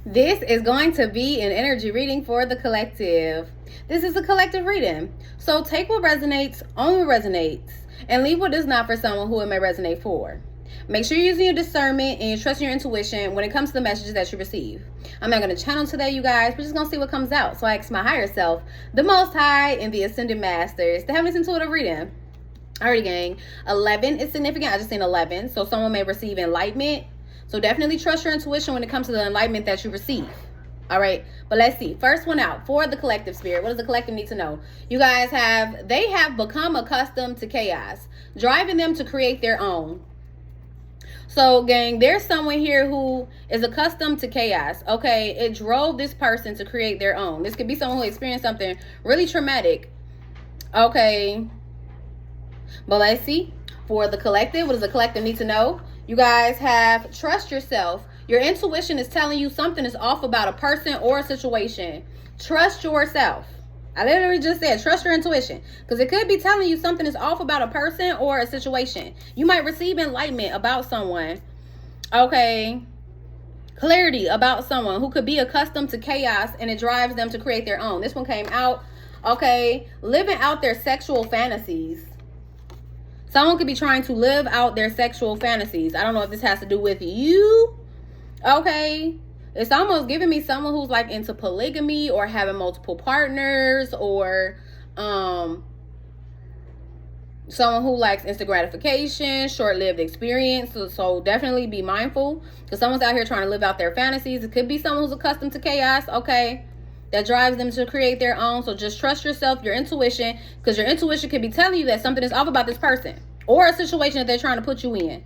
This is going to be an energy reading for the collective. This is a collective reading. So take what resonates, only what resonates, and leave what does not for someone who it may resonate for. Make sure you're using your discernment and you're trusting your intuition when it comes to the messages that you receive. I'm not going to channel today, you guys. We're just going to see what comes out. So I ask my higher self, the Most High, and the Ascended Masters to have this intuitive reading. Alrighty, gang. 11 is significant. I just seen 11. So someone may receive enlightenment. So definitely trust your intuition when it comes to the enlightenment that you receive. All right, but let's see. First one out for the collective spirit. What does the collective need to know? You guys they have become accustomed to chaos, driving them to create their own. So, gang, there's someone here who is accustomed to chaos. Okay, it drove this person to create their own. This could be someone who experienced something really traumatic. Okay, but let's see. For the collective, what does the collective need to know? You guys have trust yourself. Your intuition is telling you something is off about a person or a situation. Trust yourself. I literally just said trust your intuition, because it could be telling you something is off about a person or a situation. You might receive enlightenment about someone. Okay. Clarity about someone who could be accustomed to chaos and it drives them to create their own. This one came out. Okay. Living out their sexual fantasies. Someone could be trying to live out their sexual fantasies. I don't know if this has to do with you. Okay. It's almost giving me someone who's like into polygamy or having multiple partners, or someone who likes instant gratification, short-lived experience. So definitely be mindful, because someone's out here trying to live out their fantasies. It could be someone who's accustomed to chaos. Okay. That drives them to create their own. So just trust yourself, your intuition, because your intuition could be telling you that something is off about this person or a situation that they're trying to put you in.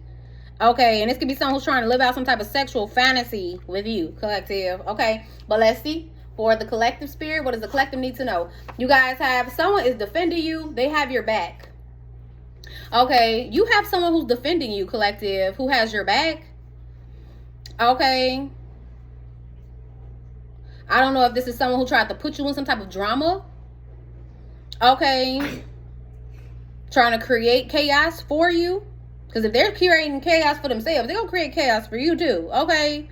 Okay, and this could be someone who's trying to live out some type of sexual fantasy with you, collective. Okay, but let's see. For the collective spirit, what does the collective need to know? You guys have someone is defending you. They have your back. Okay, you have someone who's defending you, collective, who has your back. Okay. I don't know if this is someone who tried to put you in some type of drama. Okay. Trying to create chaos for you. Because if they're creating chaos for themselves, they're going to create chaos for you too. Okay.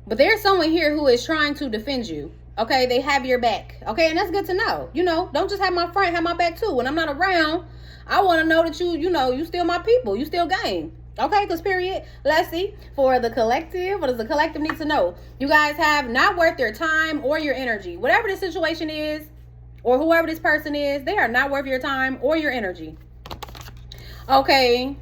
But there's someone here who is trying to defend you. Okay. They have your back. Okay. And that's good to know. You know, don't just have my front, have my back too. When I'm not around, I want to know that you still my people. You still gang. Okay, because period. Let's see. For the collective, what does the collective need to know? You guys have not worth your time or your energy. Whatever the situation is, or whoever this person is, they are not worth your time or your energy. Okay.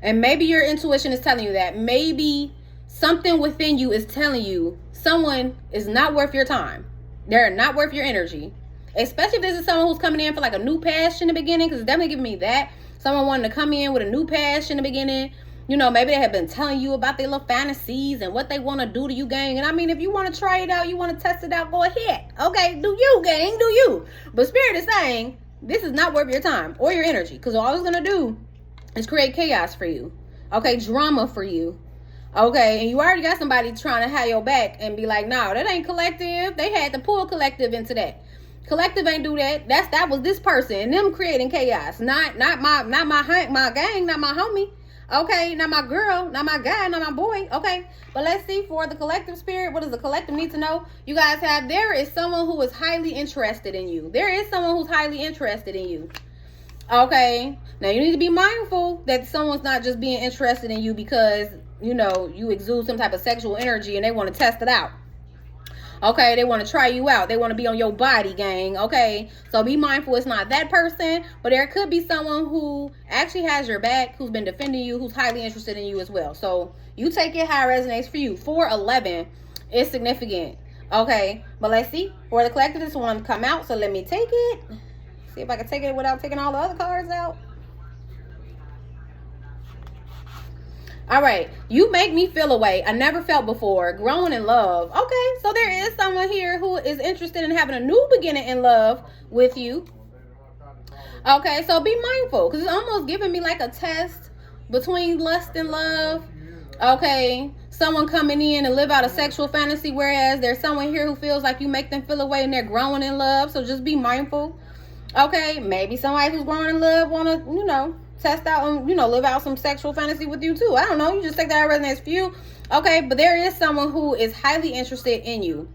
And maybe your intuition is telling you that. Maybe something within you is telling you someone is not worth your time. They're not worth your energy. Especially if this is someone who's coming in for like a new past in the beginning, because it's definitely giving me that. Someone wanting to come in with a new past in the beginning. You know, maybe they have been telling you about their little fantasies and what they want to do to you, gang. And I mean, if you want to try it out, you want to test it out, go ahead. Okay, do you, gang, do you. But Spirit is saying, this is not worth your time or your energy. Because all it's going to do is create chaos for you. Okay, drama for you. Okay, and you already got somebody trying to have your back and be like, no, that ain't collective. They had to pull collective into that. Collective ain't do that. That was this person and them creating chaos. Not my gang, not my homie. Okay, not my girl, not my guy, not my boy. Okay, but let's see. For the collective spirit, what does the collective need to know? You guys have, there is someone who is highly interested in you. There is someone who's highly interested in you. Okay, now you need to be mindful that someone's not just being interested in you because, you know, you exude some type of sexual energy and they want to test it out. Okay, they want to try you out. They want to be on your body, gang. Okay, so be mindful it's not that person, but there could be someone who actually has your back, who's been defending you, who's highly interested in you as well. So you take it how it resonates for you. 411 is significant. Okay, but let's see. For the collective, this one come out, so let me take it. See if I can take it without taking all the other cards out. All right, you make me feel a way I never felt before, growing in love. Okay, so there is someone here who is interested in having a new beginning in love with you. Okay, so be mindful, because it's almost giving me like a test between lust and love. Okay, someone coming in and live out a sexual fantasy, whereas there's someone here who feels like you make them feel a way and they're growing in love. So just be mindful. Okay, maybe somebody who's growing in love want to, you know, test out and, you know, live out some sexual fantasy with you too. I don't know. You just take that as resonates for you. Okay, but there is someone who is highly interested in you.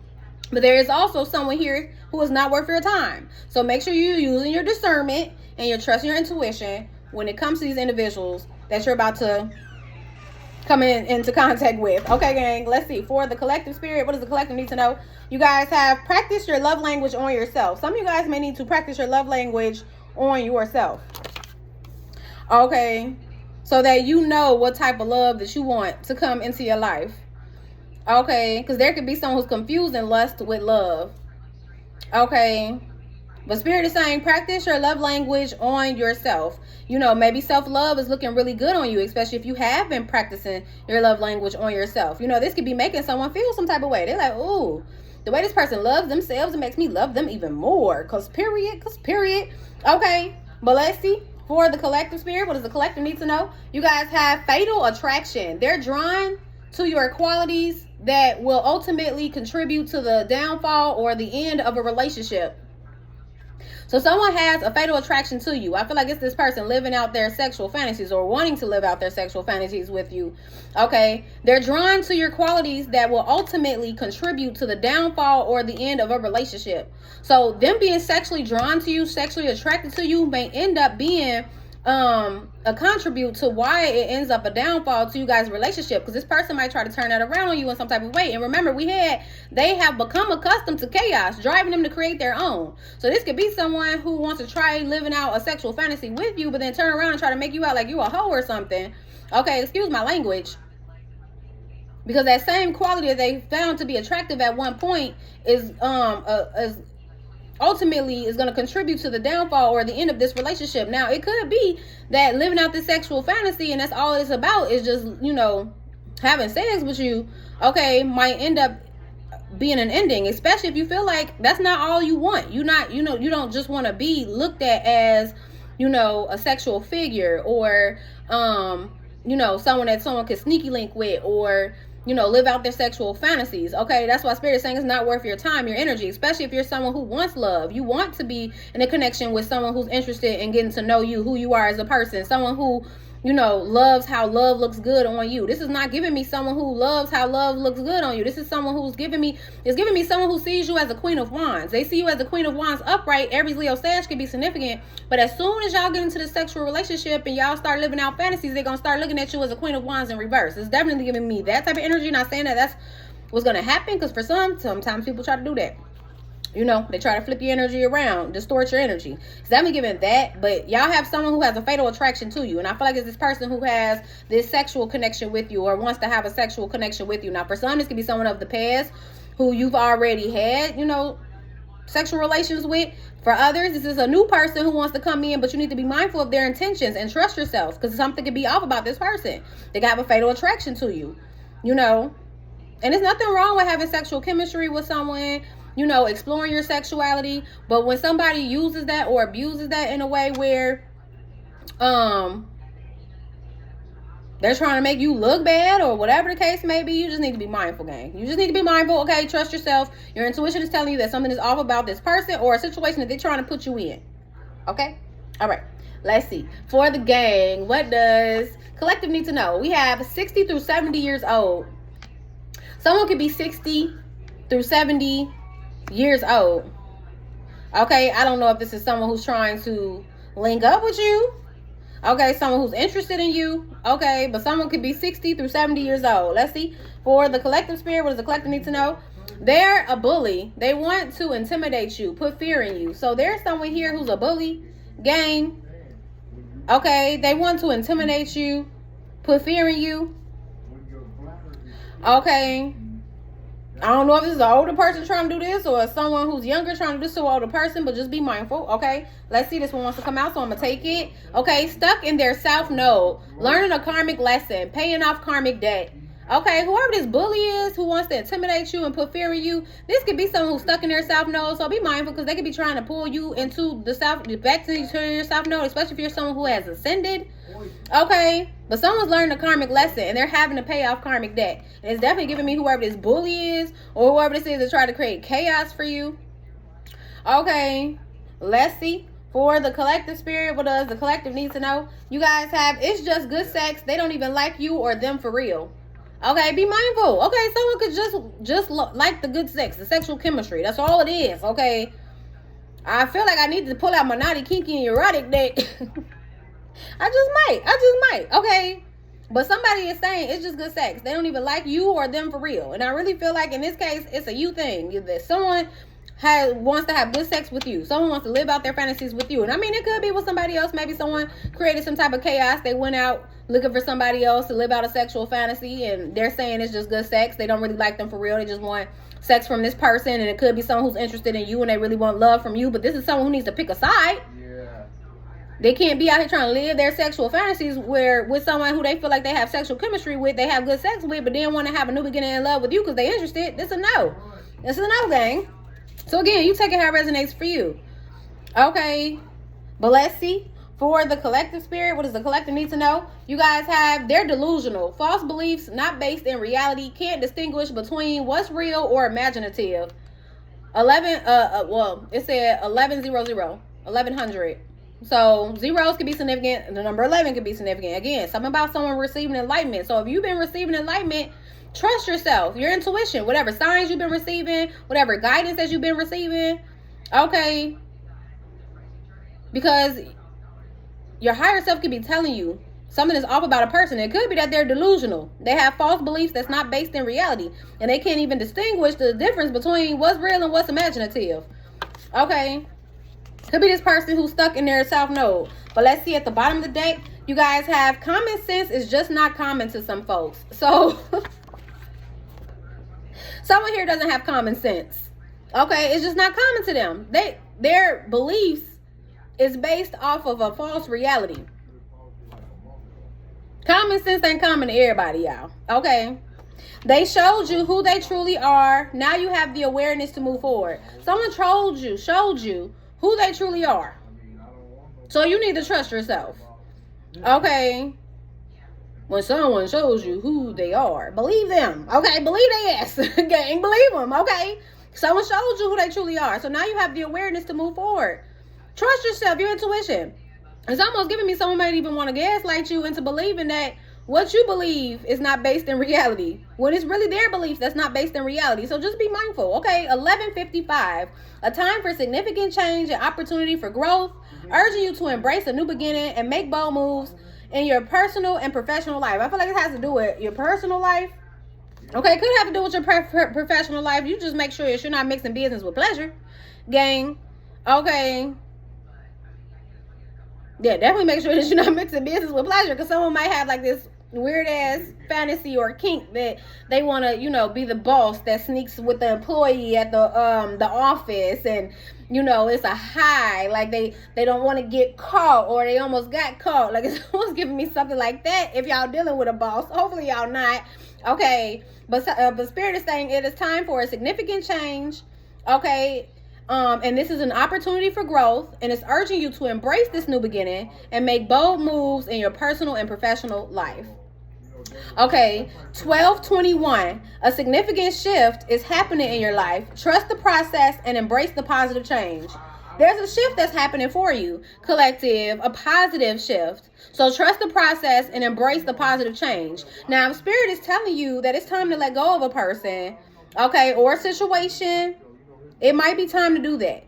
But there is also someone here who is not worth your time. So make sure you're using your discernment and you're trusting your intuition when it comes to these individuals that you're about to come into contact with. Okay, gang, let's see. For the collective spirit, what does the collective need to know? You guys have practiced your love language on yourself. Some of you guys may need to practice your love language on yourself. Okay, so that you know what type of love that you want to come into your life. Okay, because there could be someone who's confusing lust with love. Okay, but Spirit is saying practice your love language on yourself. You know, maybe self-love is looking really good on you, especially if you have been practicing your love language on yourself. You know, this could be making someone feel some type of way. They're like, ooh, the way this person loves themselves, it makes me love them even more. Because period. Okay, but let's see. For the collective spirit, what does the collective need to know? You guys have fatal attraction. They're drawn to your qualities that will ultimately contribute to the downfall or the end of a relationship. So someone has a fatal attraction to you. I feel like it's this person living out their sexual fantasies or wanting to live out their sexual fantasies with you. Okay, they're drawn to your qualities that will ultimately contribute to the downfall or the end of a relationship. So them being sexually drawn to you, sexually attracted to you, may end up being a contribute to why it ends up a downfall to you guys' relationship, because this person might try to turn that around on you in some type of way. And remember, they have become accustomed to chaos, driving them to create their own. So this could be someone who wants to try living out a sexual fantasy with you, but then turn around and try to make you out like you a hoe or something. Okay, excuse my language. Because that same quality that they found to be attractive at one point is ultimately is going to contribute to the downfall or the end of this relationship. Now, it could be that living out this sexual fantasy and that's all it's about is just, you know, having sex with you, okay, might end up being an ending, especially if you feel like that's not all you want. You don't just want to be looked at as, you know, a sexual figure or, you know, someone that someone could sneaky link with or, you know, live out their sexual fantasies. Okay, that's why Spirit is saying it's not worth your time, your energy, especially if you're someone who wants love. You want to be in a connection with someone who's interested in getting to know you, who you are as a person, someone who, you know, loves how love looks good on you. This is not giving me someone who loves how love looks good on you. This is someone who's giving me someone who sees you as a Queen of Wands. They see you as the Queen of Wands upright. Every Leo Sag can be significant, but as soon as y'all get into the sexual relationship and y'all start living out fantasies, they're gonna start looking at you as a Queen of Wands in reverse. It's definitely giving me that type of energy. Not saying that that's what's gonna happen, because for sometimes people try to do that. You know, they try to flip your energy around, distort your energy. It's definitely giving that, but y'all have someone who has a fatal attraction to you. And I feel like it's this person who has this sexual connection with you or wants to have a sexual connection with you. Now, for some, this could be someone of the past who you've already had, you know, sexual relations with. For others, this is a new person who wants to come in, but you need to be mindful of their intentions and trust yourself, because something could be off about this person. They got a fatal attraction to you, you know. And there's nothing wrong with having sexual chemistry with someone, you know, exploring your sexuality. But when somebody uses that or abuses that in a way where they're trying to make you look bad or whatever the case may be, you just need to be mindful, gang. You just need to be mindful. Okay, trust yourself. Your intuition is telling you that something is off about this person or a situation that they're trying to put you in. Okay? All right. Let's see. For the gang, what does collective need to know? We have 60 through 70 years old. Someone could be 60 through 70 years old. Okay, I don't know if this is someone who's trying to link up with you. Okay, someone who's interested in you. Okay, but someone could be 60 through 70 years old. Let's see. For the collective spirit, what does the collective need to know? They're a bully. They want to intimidate you, put fear in you. So there's someone here who's a bully, gang. Okay, they want to intimidate you, put fear in you. Okay, I don't know if this is an older person trying to do this or someone who's younger trying to do this to an older person, but just be mindful. Okay, let's see. This one wants to come out, so I'm gonna take it. Okay, stuck in their south node, learning a karmic lesson, paying off karmic debt. Okay, whoever this bully is who wants to intimidate you and put fear in you, this could be someone who's stuck in their south node. So be mindful, because they could be trying to pull you into the south, back to your south node, especially if you're someone who has ascended. Okay, but someone's learning a karmic lesson and they're having to pay off karmic debt. And it's definitely giving me whoever this bully is or whoever this is that try to create chaos for you. Okay, let's see. For the collective spirit, what does the collective need to know? You guys have, it's just good sex. They don't even like you or them for real. Okay, be mindful. Okay, someone could just like the good sex, the sexual chemistry. That's all it is. Okay, I feel like I need to pull out my naughty, kinky, and erotic deck. I just might. Okay, but somebody is saying it's just good sex. They don't even like you or them for real. And I really feel like in this case, it's a you thing. That someone wants to have good sex with you. Someone wants to live out their fantasies with you. And I mean, it could be with somebody else. Maybe someone created some type of chaos. They went out looking for somebody else to live out a sexual fantasy, and they're saying it's just good sex. They don't really like them for real. They just want sex from this person, and it could be someone who's interested in you and they really want love from you. But this is someone who needs to pick a side. Yeah. They can't be out here trying to live their sexual fantasies with someone who they feel like they have sexual chemistry with, they have good sex with, but then want to have a new beginning in love with you because they're interested. This is a no. This is a no, gang. So again, you take it how it resonates for you. Okay. But let's see. For the collective spirit, what does the collective need to know? You guys have, they're delusional. False beliefs not based in reality. Can't distinguish between what's real or imaginative. 11, it said 1100. So zeros can be significant. And the number 11 can be significant. Again, something about someone receiving enlightenment. So if you've been receiving enlightenment, trust yourself, your intuition, whatever signs you've been receiving, whatever guidance that you've been receiving. Okay. Because your higher self could be telling you something is off about a person. It could be that they're delusional. They have false beliefs that's not based in reality. And they can't even distinguish the difference between what's real and what's imaginative. Okay. Could be this person who's stuck in their self node. But let's see at the bottom of the deck. You guys have common sense is just not common to some folks. So someone here doesn't have common sense. Okay. It's just not common to them. Their beliefs is based off of a false reality. Common sense ain't common to everybody, y'all. Okay. They showed you who they truly are. Now you have the awareness to move forward. Someone showed you who they truly are. So you need to trust yourself. Okay. When someone shows you who they are, believe them. Okay. Believe they ass. Gang, believe them. Okay. Someone showed you who they truly are. So now you have the awareness to move forward. Trust yourself, your intuition. It's almost giving me someone might even want to gaslight you into believing that what you believe is not based in reality, when it's really their beliefs that's not based in reality. So just be mindful. Okay, 11:55, a time for significant change and opportunity for growth, urging you to embrace a new beginning and make bold moves in your personal and professional life. I feel like it has to do with your personal life. Okay, it could have to do with your professional life. You just make sure that you're not mixing business with pleasure, gang. Okay. Yeah, definitely make sure that you're not mixing business with pleasure, because someone might have like this weird ass fantasy or kink that they want to, be the boss that sneaks with the employee at the office, and it's a high, like they don't want to get caught, or they almost got caught. Like, it's almost giving me something like that if y'all dealing with a boss. Hopefully y'all not. Okay, but Spirit is saying it is time for a significant change. Okay. And this is an opportunity for growth, and it's urging you to embrace this new beginning and make bold moves in your personal and professional life. Okay, 12:21, a significant shift is happening in your life. Trust the process and embrace the positive change. There's a shift that's happening for you, collective, a positive shift. So trust the process and embrace the positive change. Now, if Spirit is telling you that it's time to let go of a person, okay, or a situation, it might be time to do that.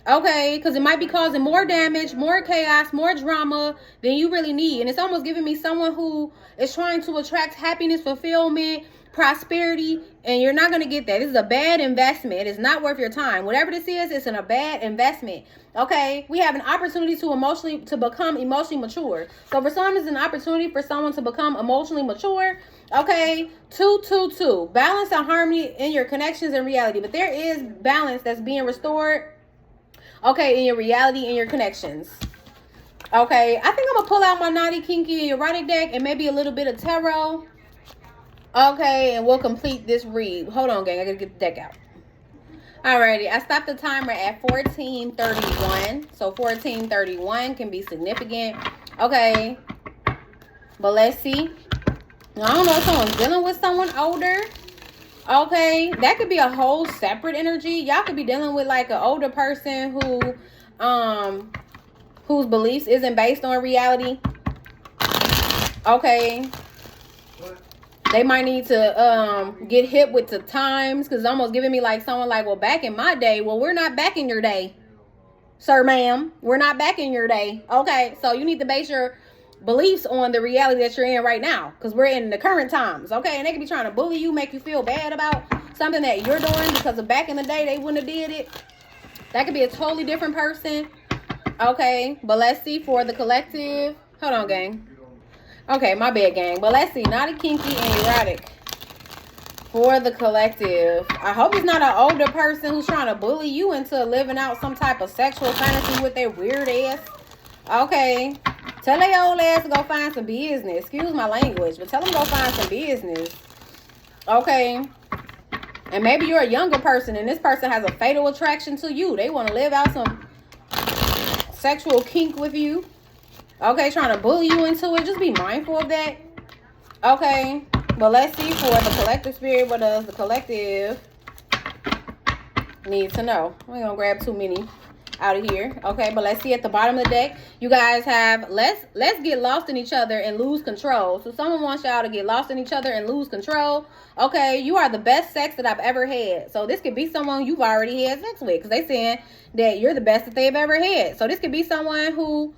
Okay, because it might be causing more damage, more chaos, more drama than you really need. And it's almost giving me someone who is trying to attract happiness, fulfillment, prosperity, and you're not going to get that. This is a bad investment. It's not worth your time. Whatever this is, it's a bad investment. Okay, we have an opportunity to become emotionally mature. So for some, it's an opportunity for someone to become emotionally mature. Okay, 222, balance and harmony in your connections and reality. But there is balance that's being restored, okay, in your reality and your connections. Okay, I think I'm gonna pull out my naughty, kinky, and erotic deck and maybe a little bit of tarot. Okay, and we'll complete this read. Hold on, gang, I gotta get the deck out. Alrighty, I stopped the timer at 14:31. So 14:31 can be significant. Okay, but let's see. I don't know if someone's dealing with someone older. Okay, that could be a whole separate energy. Y'all could be dealing with like an older person whose beliefs isn't based on reality. Okay. They might need to get hip with the times, because it's almost giving me like someone like, well, back in my day. Well, we're not back in your day, sir, ma'am. We're not back in your day. Okay, so you need to base your beliefs on the reality that you're in right now, because we're in the current times. Okay, and they could be trying to bully you, make you feel bad about something that you're doing because of back in the day they wouldn't have did it. That could be a totally different person. Okay, but let's see for the collective. Hold on, gang. Okay, my bad, gang. But let's see. Naughty, kinky, and erotic for the collective. I hope it's not an older person who's trying to bully you into living out some type of sexual fantasy with their weird ass. Okay. Tell their old ass to go find some business. Excuse my language, but tell them to go find some business. Okay. And maybe you're a younger person and this person has a fatal attraction to you. They want to live out some sexual kink with you. Okay, trying to bully you into it. Just be mindful of that. Okay, but let's see for the collective spirit. What does the collective need to know? We're gonna grab too many out of here. Okay, but let's see at the bottom of the deck. You guys have let's get lost in each other and lose control. So someone wants y'all to get lost in each other and lose control. Okay, you are the best sex that I've ever had. So this could be someone you've already had sex with, because they saying that you're the best that they've ever had. So this could be someone who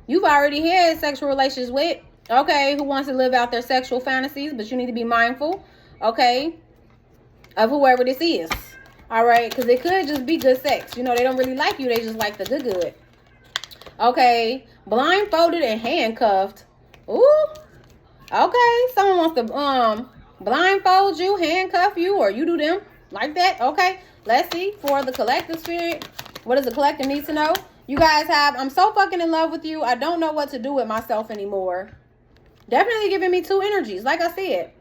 you've already had sexual relations with, okay, who wants to live out their sexual fantasies, but you need to be mindful, okay, of whoever this is, all right, because it could just be good sex. You know, they don't really like you. They just like the good. Okay, blindfolded and handcuffed. Ooh, okay, someone wants to blindfold you, handcuff you, or you do them like that. Okay, let's see for the collective spirit. What does the collective need to know? You guys have, I'm so fucking in love with you. I don't know what to do with myself anymore. Definitely giving me two energies, like I said.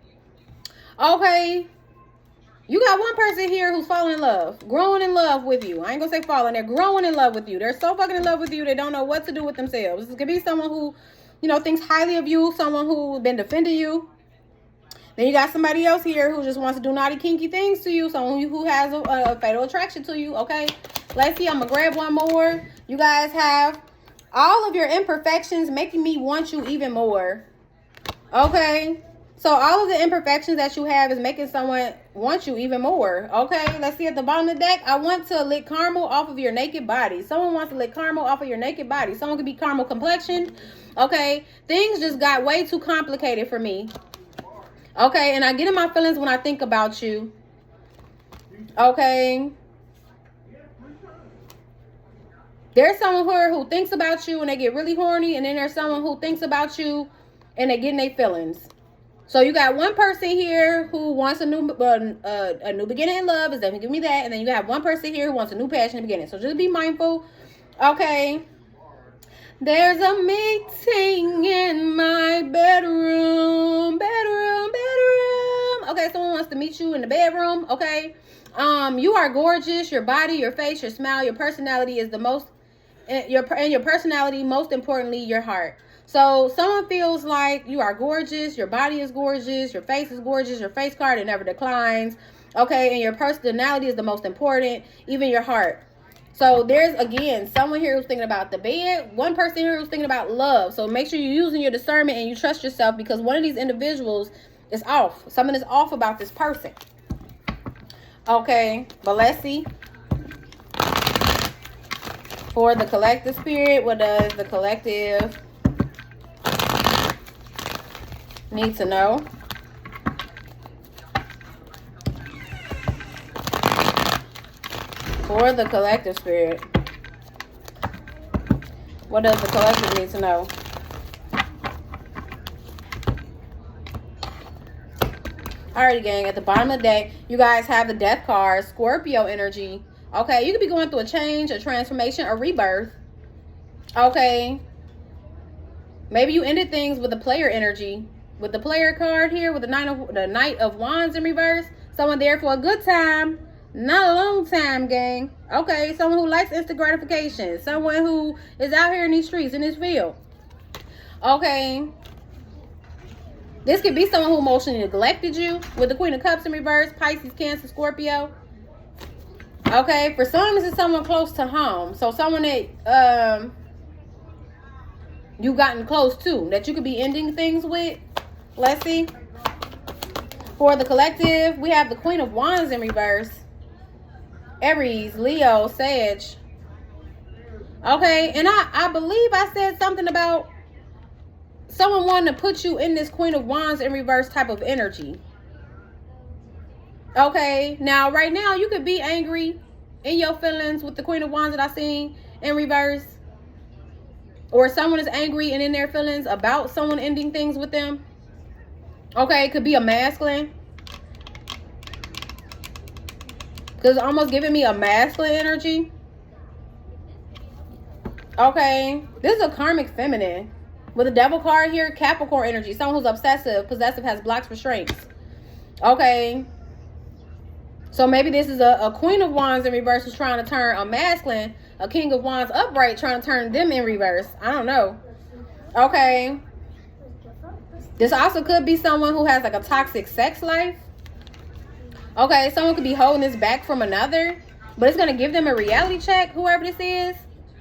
Okay. You got one person here who's falling in love, growing in love with you. I ain't gonna say falling, they're growing in love with you. They're so fucking in love with you, they don't know what to do with themselves. This could be someone who, you know, thinks highly of you, someone who's been defending you. Then you got somebody else here who just wants to do naughty, kinky things to you. Someone who has a fatal attraction to you, okay? Let's see, I'm gonna grab one more. You guys have all of your imperfections making me want you even more. Okay? So all of the imperfections that you have is making someone want you even more. Okay? Let's see at the bottom of the deck. I want to lick caramel off of your naked body. Someone wants to lick caramel off of your naked body. Someone could be caramel complexion. Okay? Things just got way too complicated for me. Okay? And I get in my feelings when I think about you. Okay? There's someone here who thinks about you and they get really horny, and then there's someone who thinks about you and they get in their feelings. So you got one person here who wants a new beginning in love. Is definitely give me that. And then you have one person here who wants a new passionate beginning. So just be mindful. Okay. There's a meeting in my bedroom. Okay, someone wants to meet you in the bedroom. Okay. You are gorgeous. Your body, your face, your smile, your personality is the most. Your personality, most importantly, your heart. So someone feels like you are gorgeous, your body is gorgeous, your face is gorgeous, your face card, it never declines. Okay, and your personality is the most important, even your heart. So there's, again, someone here who's thinking about the bed, one person here who's thinking about love. So make sure you're using your discernment and you trust yourself, because one of these individuals is off. Something is off about this person. Okay, but let's see. For the collective spirit, what does the collective need to know? For the collective spirit, what does the collective need to know? Alrighty, gang, at the bottom of the deck, you guys have the death card, Scorpio energy. Okay, you could be going through a change, a transformation, a rebirth. Okay. Maybe you ended things with the player energy. With the player card here, with the Knight of Wands in reverse. Someone there for a good time, not a long time, gang. Okay, someone who likes instant gratification. Someone who is out here in these streets, in this field. Okay. This could be someone who emotionally neglected you. With the Queen of Cups in reverse, Pisces, Cancer, Scorpio. Okay, for some, this is someone close to home. So someone that you've gotten close to, that you could be ending things with. Let's see. For the collective, we have the Queen of Wands in reverse. Aries, Leo, Sag. Okay, and I believe I said something about someone wanting to put you in this Queen of Wands in reverse type of energy. Okay, now right now you could be angry in your feelings with the Queen of Wands that I seen in reverse. Or someone is angry and in their feelings about someone ending things with them. Okay, it could be a masculine. Because it's almost giving me a masculine energy. Okay, this is a karmic feminine. With a devil card here, Capricorn energy. Someone who's obsessive, possessive, has blocks, restraints. Okay. So maybe this is a Queen of Wands in reverse who's trying to turn a masculine, a King of Wands upright, trying to turn them in reverse. I don't know. Okay. This also could be someone who has like a toxic sex life. Okay, someone could be holding this back from another, but it's going to give them a reality check, whoever this is,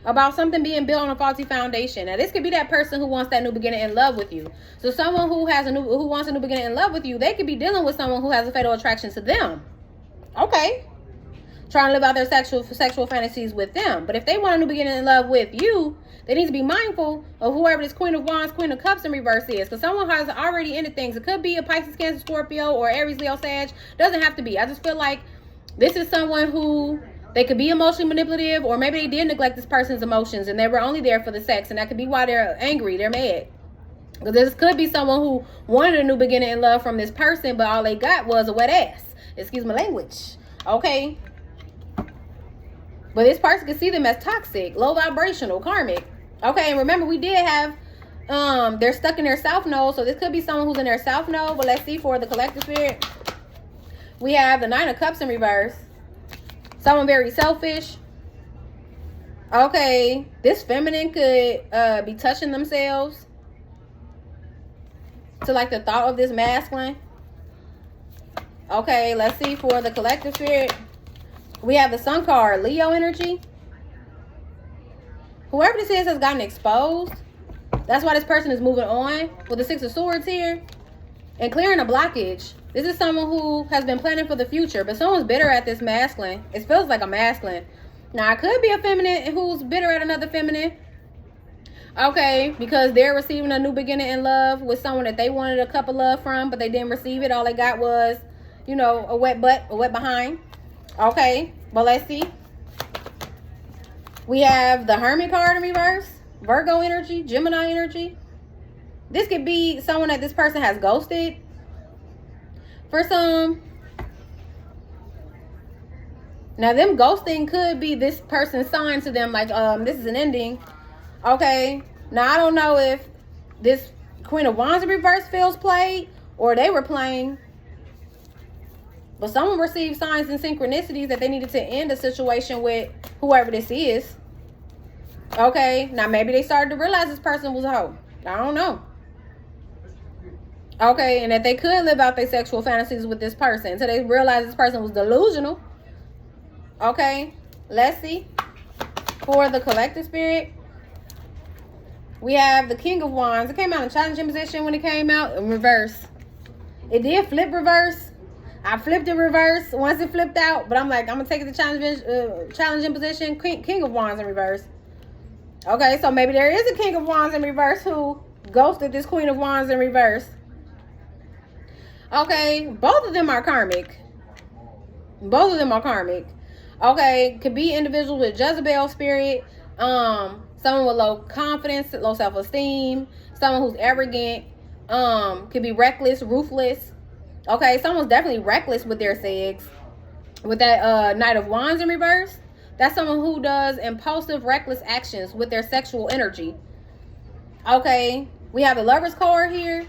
about something being built on a faulty foundation. Now, this could be that person who wants that new beginning in love with you. So someone who wants a new beginning in love with you, they could be dealing with someone who has a fatal attraction to them. Okay. Trying to live out their sexual fantasies with them. But if they want a new beginning in love with you, they need to be mindful of whoever this Queen of Wands, Queen of Cups in reverse is. Because someone has already ended things. It could be a Pisces, Cancer, Scorpio, or Aries, Leo, Sag. Doesn't have to be. I just feel like this is someone who, they could be emotionally manipulative, or maybe they did neglect this person's emotions and they were only there for the sex. And that could be why they're angry, they're mad. Because this could be someone who wanted a new beginning in love from this person, but all they got was a wet ass. Excuse my language. Okay. But this person can see them as toxic, low vibrational, karmic. Okay, and remember we did have, they're stuck in their south node. So this could be someone who's in their south node. But let's see for the collective spirit. We have the Nine of Cups in reverse. Someone very selfish. Okay, this feminine could be touching themselves to like the thought of this masculine. Okay, let's see for the collective spirit. We have the Sun card, Leo energy. Whoever this is has gotten exposed. That's why this person is moving on with the Six of Swords here and clearing a blockage. This is someone who has been planning for the future, but someone's bitter at this masculine. It feels like a masculine. Now, it could be a feminine who's bitter at another feminine. Okay, because they're receiving a new beginning in love with someone that they wanted a cup of love from, but they didn't receive it. All they got was, you know, a wet butt, a wet behind. Okay, well, let's see. We have the Hermit card in reverse. Virgo energy, Gemini energy. This could be someone that this person has ghosted. For some. Now, them ghosting could be this person's sign to them, like, this is an ending. Okay. Now, I don't know if this Queen of Wands in reverse feels played or they were playing. But someone received signs and synchronicities that they needed to end a situation with whoever this is. Okay. Now, maybe they started to realize this person was a hoe. I don't know. Okay. And that they could live out their sexual fantasies with this person until they realized this person was delusional. Okay. Let's see. For the collective spirit, we have the King of Wands. It came out in challenging position when it came out in reverse. It did flip reverse. I flipped it reverse once it flipped out, but I'm like, I'm gonna take it to challenging position. King of Wands in reverse. Okay, so maybe there is a King of Wands in reverse who ghosted this Queen of Wands in reverse. Okay, both of them are karmic. Both of them are karmic. Okay, could be individuals with Jezebel spirit, someone with low confidence, low self-esteem, someone who's arrogant, could be reckless, ruthless. Okay, someone's definitely reckless with their sex. With that Knight of Wands in reverse, that's someone who does impulsive, reckless actions with their sexual energy. Okay, we have the Lover's card here.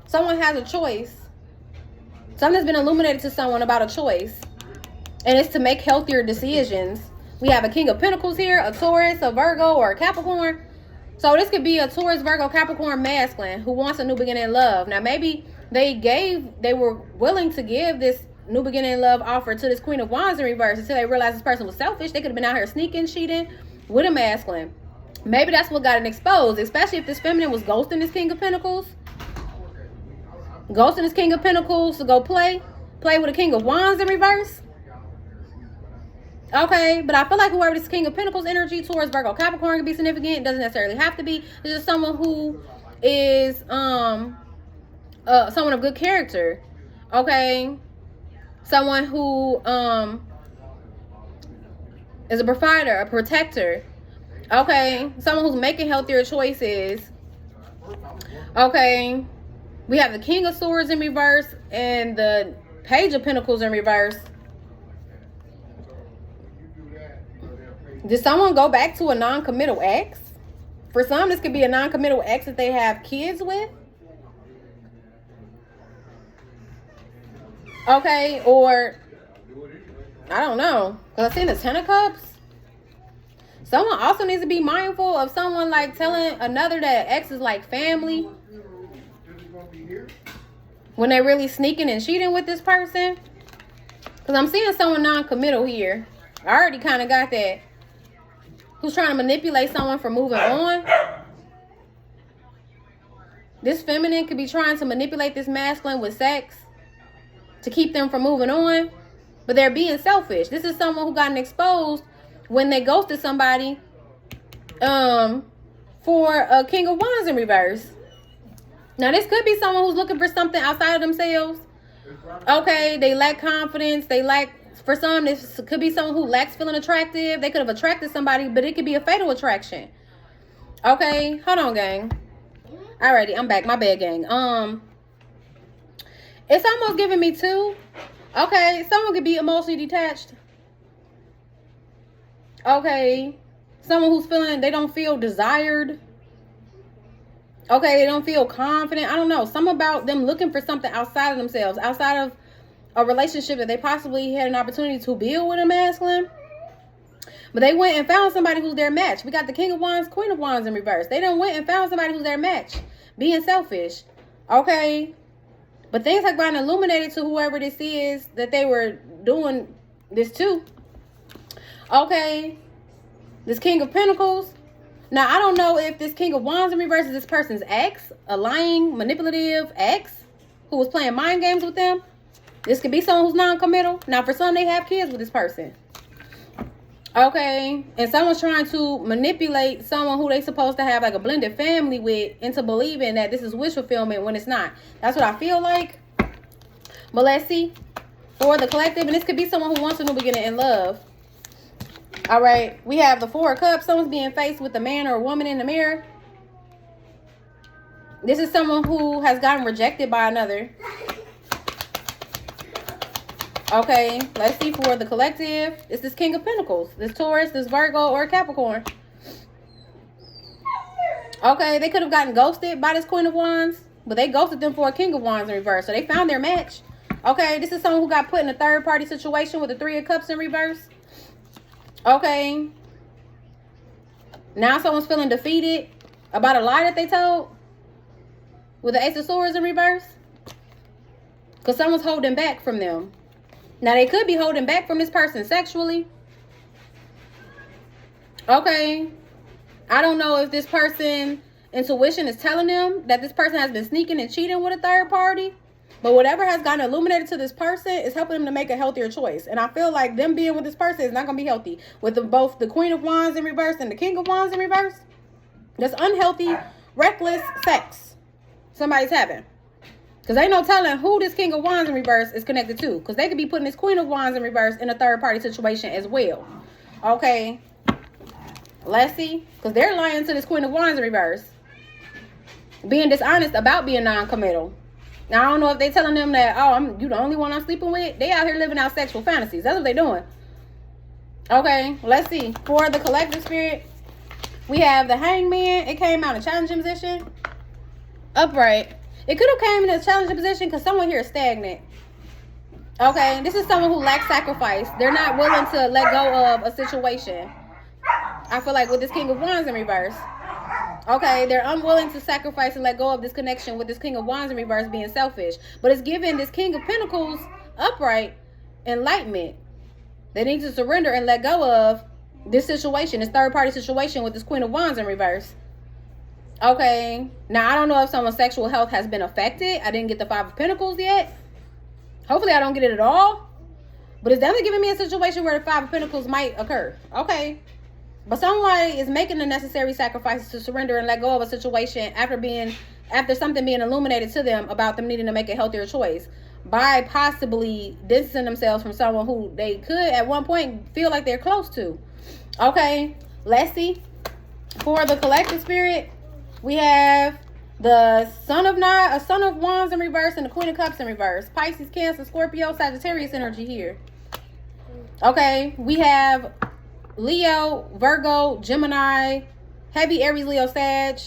Someone has a choice. Something's been illuminated to someone about a choice. And it's to make healthier decisions. We have a King of Pentacles here, a Taurus, a Virgo, or a Capricorn. So this could be a Taurus, Virgo, Capricorn masculine who wants a new beginning in love. Now, maybe they were willing to give this new beginning in love offer to this Queen of Wands in reverse until they realized this person was selfish. They could have been out here sneaking, cheating with a masculine. Maybe that's what got it exposed, especially if this feminine was ghosting this King of Pentacles. Ghosting this King of Pentacles to go play with a King of Wands in reverse. Okay, but I feel like whoever this King of Pentacles energy towards Virgo Capricorn can be significant. It doesn't necessarily have to be. It's just someone who is someone of good character. Okay, someone who is a provider, a protector. Okay, someone who's making healthier choices. Okay, we have the King of Swords in reverse and the Page of Pentacles in reverse. Did someone go back to a non-committal ex? For some, this could be a non-committal ex that they have kids with. Okay, or I don't know. Because I've seen the Ten of Cups. Someone also needs to be mindful of someone like telling another that ex is like family. When they're really sneaking and cheating with this person. Because I'm seeing someone non-committal here. I already kind of got that. Who's trying to manipulate someone for moving on. This feminine could be trying to manipulate this masculine with sex to keep them from moving on. But they're being selfish. This is someone who gotten exposed when they ghosted somebody for a King of Wands in reverse. Now, this could be someone who's looking for something outside of themselves. Okay, they lack confidence. They lack... For some, this could be someone who lacks feeling attractive. They could have attracted somebody, but it could be a fatal attraction. Okay, hold on, gang. Alrighty, I'm back. My bad, gang. It's almost giving me two. Okay, someone could be emotionally detached. Okay, someone who's feeling they don't feel desired. Okay, they don't feel confident. I don't know. Something about them looking for something outside of themselves, outside of a relationship that they possibly had an opportunity to build with a masculine. But they went and found somebody who's their match. We got the King of Wands, Queen of Wands in reverse. They done went and found somebody who's their match. Being selfish. Okay. But things have gotten illuminated to whoever this is that they were doing this to. Okay. This King of Pentacles. Now, I don't know if this King of Wands in reverse is this person's ex. A lying, manipulative ex who was playing mind games with them. This could be someone who's non-committal. Now, for some, they have kids with this person. Okay. And someone's trying to manipulate someone who they supposed to have like a blended family with into believing that this is wish fulfillment when it's not. That's what I feel like. But let's see. For the collective, and this could be someone who wants a new beginning in love. All right. We have the Four of Cups. Someone's being faced with a man or a woman in the mirror. This is someone who has gotten rejected by another. Okay, let's see for the collective. It's this King of Pentacles. This Taurus, this Virgo, or Capricorn. Okay, they could have gotten ghosted by this Queen of Wands. But they ghosted them for a King of Wands in reverse. So they found their match. Okay, this is someone who got put in a third-party situation with the Three of Cups in reverse. Okay. Now someone's feeling defeated about a lie that they told. With the Ace of Swords in reverse. Because someone's holding back from them. Now, they could be holding back from this person sexually. Okay. I don't know if this person intuition is telling them that this person has been sneaking and cheating with a third party. But whatever has gotten illuminated to this person is helping them to make a healthier choice. And I feel like them being with this person is not going to be healthy. With both the Queen of Wands in reverse and the King of Wands in reverse. That's unhealthy, reckless sex somebody's having. Because ain't no telling who this King of Wands in reverse is connected to. Because they could be putting this Queen of Wands in reverse in a third-party situation as well. Okay. Let's see. Because they're lying to this Queen of Wands in reverse. Being dishonest about being non-committal. Now, I don't know if they telling them that, oh, you the only one I'm sleeping with. They out here living out sexual fantasies. That's what they doing. Okay. Let's see. For the collective spirit, we have the Hangman. It came out in a challenging position. Upright. It could have came in a challenging position because someone here is stagnant. Okay, this is someone who lacks sacrifice. They're not willing to let go of a situation. I feel like with this King of Wands in reverse. Okay, they're unwilling to sacrifice and let go of this connection with this King of Wands in reverse being selfish. But it's giving this King of Pentacles upright enlightenment. They need to surrender and let go of this situation, this third-party situation with this Queen of Wands in reverse. Okay. Now, I don't know if someone's sexual health has been affected. I didn't get the Five of Pentacles yet. Hopefully, I don't get it at all. But it's definitely giving me a situation where the Five of Pentacles might occur. Okay. But somebody is making the necessary sacrifices to surrender and let go of a situation after something being illuminated to them about them needing to make a healthier choice by possibly distancing themselves from someone who they could at one point feel like they're close to. Okay. Let's see. For the collective spirit, we have the Son of Wands in reverse and the Queen of Cups in reverse. Pisces, Cancer, Scorpio, Sagittarius energy here. Okay, we have Leo, Virgo, Gemini, heavy Aries, Leo, Sag,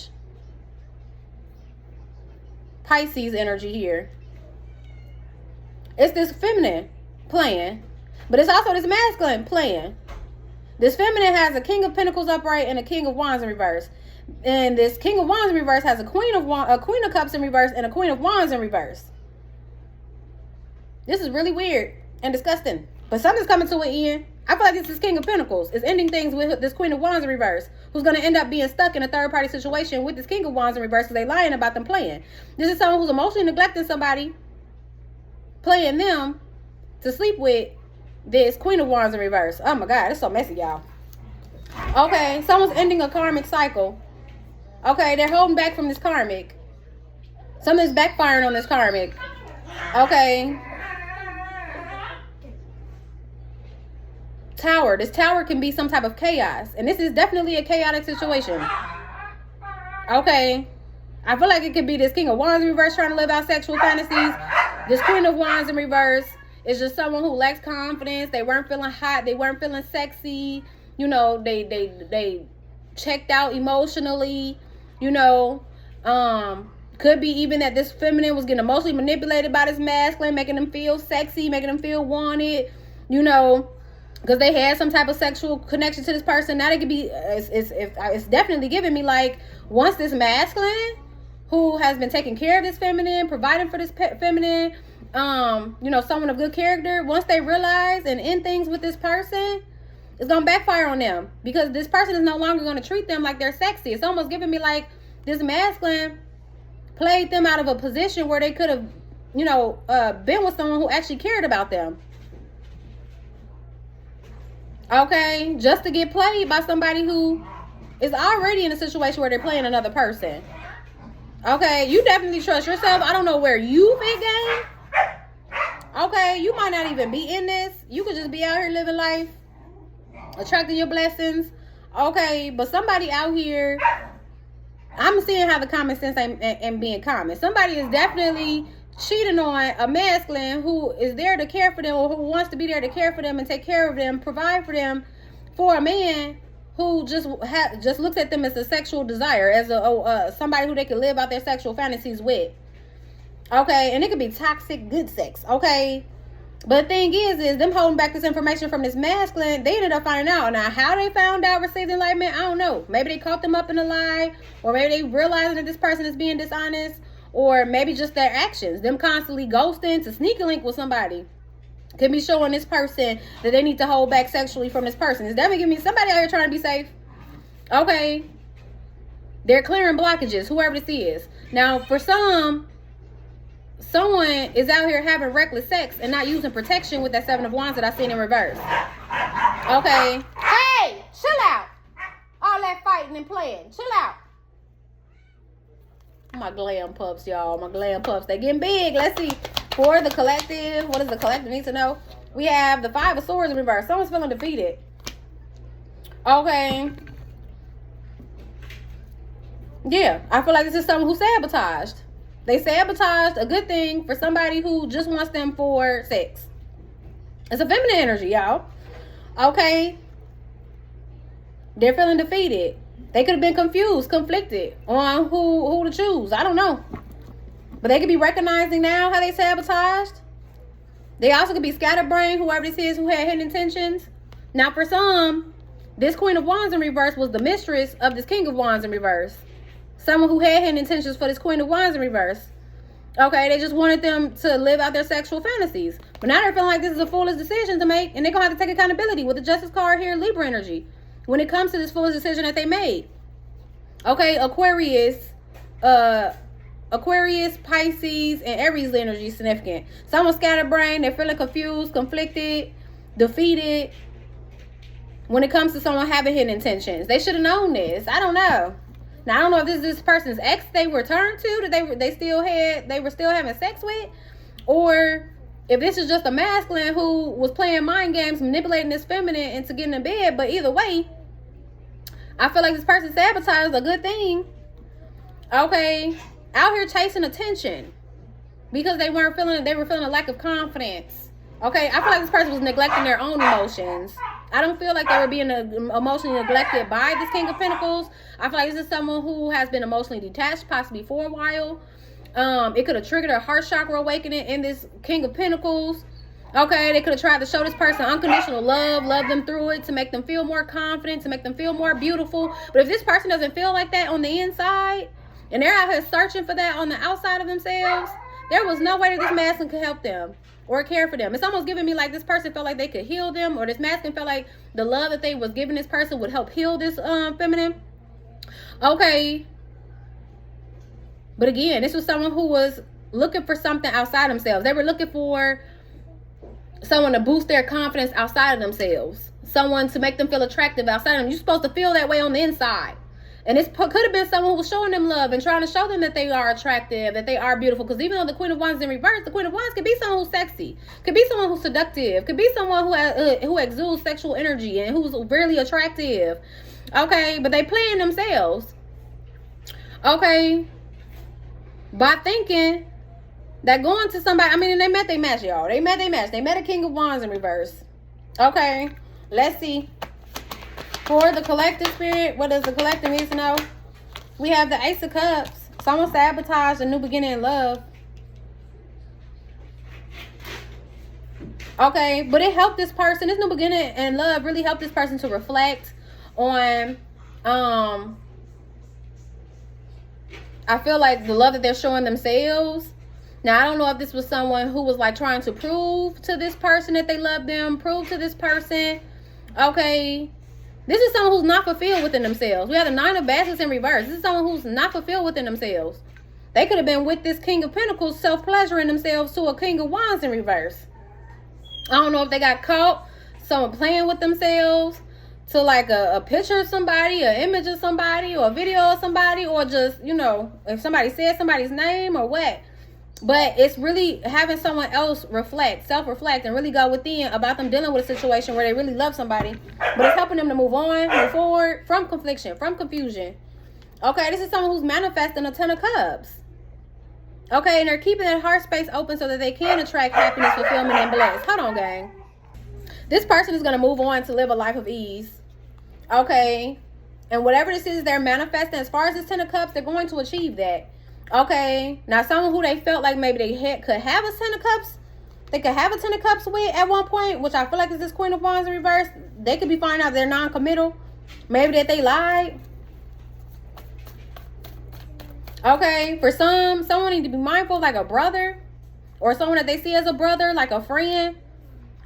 Pisces energy here. It's this feminine playing, but it's also this masculine playing. This feminine has a King of Pentacles upright and a King of Wands in reverse. And this King of Wands in reverse has a Queen of Cups in reverse and a Queen of Wands in reverse. This is really weird and disgusting. But something's coming to an end. I feel like this is King of Pentacles. It's ending things with this Queen of Wands in reverse, who's going to end up being stuck in a third-party situation with this King of Wands in reverse because they're lying about them playing. This is someone who's emotionally neglecting somebody, playing them to sleep with this Queen of Wands in reverse. Oh my God, it's so messy, y'all. Okay, someone's ending a karmic cycle. Okay, they're holding back from this karmic. Something's backfiring on this karmic. Okay. Tower. This tower can be some type of chaos. And this is definitely a chaotic situation. Okay. I feel like it could be this King of Wands in reverse trying to live out sexual fantasies. This Queen of Wands in reverse is just someone who lacks confidence. They weren't feeling hot. They weren't feeling sexy. You know, they checked out emotionally. You know, could be even that this feminine was getting emotionally manipulated by this masculine, making them feel sexy, making them feel wanted, you know, because they had some type of sexual connection to this person. Now they could be, it's definitely giving me like, once this masculine who has been taking care of this feminine, providing for this feminine, you know, someone of good character, once they realize and end things with this person, it's going to backfire on them because this person is no longer going to treat them like they're sexy. It's almost giving me like this masculine played them out of a position where they could have, you know, been with someone who actually cared about them. Okay, just to get played by somebody who is already in a situation where they're playing another person. Okay, you definitely trust yourself. I don't know where you fit game. Okay, you might not even be in this. You could just be out here living life, attracting your blessings. Okay, but somebody out here, I'm seeing how the common sense ain't being common. Somebody is definitely cheating on a masculine who is there to care for them, or who wants to be there to care for them and take care of them, provide for them, for a man who just looks at them as a sexual desire, as a somebody who they can live out their sexual fantasies with. Okay, and it could be toxic good sex. Okay. But the thing is them holding back this information from this masculine, they ended up finding out. Now, how they found out, received enlightenment, I don't know. Maybe they caught them up in a lie, or maybe they realizing that this person is being dishonest, or maybe just their actions, them constantly ghosting to sneak a link with somebody, could be showing this person that they need to hold back sexually from this person. It's definitely giving me somebody out here trying to be safe. Okay. They're clearing blockages, whoever this is. Now, for someone is out here having reckless sex and not using protection with that Seven of Wands that I seen in reverse. Okay. Hey, chill out. All that fighting and playing. Chill out. My glam pups, y'all. My glam pups. They getting big. Let's see. For the collective, what does the collective need to know? We have the Five of Swords in reverse. Someone's feeling defeated. Okay. Yeah, I feel like this is someone who sabotaged. They sabotaged a good thing for somebody who just wants them for sex. It's a feminine energy, y'all. Okay. They're feeling defeated. They could have been confused, conflicted on who to choose. I don't know. But they could be recognizing now how they sabotaged. They also could be scatterbrained, whoever this is who had hidden intentions. Now, for some, this Queen of Wands in reverse was the mistress of this King of Wands in reverse. Someone who had hidden intentions for this Queen of Wands in reverse. Okay, they just wanted them to live out their sexual fantasies. But now they're feeling like this is a foolish decision to make, and they're going to have to take accountability with the Justice card here, Libra energy, when it comes to this foolish decision that they made. Okay, Aquarius, Pisces, and Aries energy is significant. Someone scatterbrained, they're feeling confused, conflicted, defeated when it comes to someone having hidden intentions. They should have known this. I don't know. Now I don't know if this person's ex they returned to that they were still having sex with, or if this is just a masculine who was playing mind games, manipulating this feminine into getting in bed. But either way, I feel like this person sabotaged a good thing. Okay, out here chasing attention because they were feeling a lack of confidence. Okay, I feel like this person was neglecting their own emotions. I don't feel like they were being emotionally neglected by this King of Pentacles. I feel like this is someone who has been emotionally detached, possibly for a while. It could have triggered a heart chakra awakening in this King of Pentacles. Okay, they could have tried to show this person unconditional love them through it to make them feel more confident, to make them feel more beautiful. But if this person doesn't feel like that on the inside, and they're out here searching for that on the outside of themselves, there was no way that this masculine could help them or care for them. It's almost giving me like this person felt like they could heal them, or this masculine felt like the love that they was giving this person would help heal this feminine. Okay. But again, this was someone who was looking for something outside themselves. They were looking for someone to boost their confidence outside of themselves. Someone to make them feel attractive outside of them. You're supposed to feel that way on the inside. And this could have been someone who was showing them love and trying to show them that they are attractive, that they are beautiful. Because even though the Queen of Wands is in reverse, the Queen of Wands could be someone who's sexy, could be someone who's seductive, could be someone who exudes sexual energy and who's really attractive. Okay, but they playing themselves. Okay, by thinking that going to somebody, I mean, they met their match, y'all. They met their match. They met a King of Wands in reverse. Okay, let's see. For the collective spirit, what does the collective need to know? We have the Ace of Cups. Someone sabotaged a new beginning in love. Okay, but it helped this person. This new beginning in love really helped this person to reflect on, I feel like the love that they're showing themselves. Now, I don't know if this was someone who was like trying to prove to this person that they love them, prove to this person. Okay, this is someone who's not fulfilled within themselves. We have the Nine of Baskets in reverse. This is someone who's not fulfilled within themselves. They could have been with this King of Pentacles, self-pleasuring themselves to a King of Wands in reverse. I don't know if they got caught, someone playing with themselves to like a picture of somebody, an image of somebody, or a video of somebody, or just, you know, if somebody said somebody's name or what. But it's really having someone else reflect, self-reflect, and really go within about them dealing with a situation where they really love somebody. But it's helping them to move on, move forward from confliction, from confusion. Okay, this is someone who's manifesting a Ten of Cups. Okay, and they're keeping that heart space open so that they can attract happiness, fulfillment, and bliss. Hold on, gang. This person is going to move on to live a life of ease. Okay, and whatever this is they're manifesting, as far as this Ten of Cups, they're going to achieve that. Okay, now someone who they felt like maybe they could have a Ten of Cups, they could have a Ten of Cups with at one point, which I feel like is this Queen of Wands in reverse. They could be finding out they're non-committal, maybe that they lied. Okay, for someone need to be mindful, like a brother or someone that they see as a brother, like a friend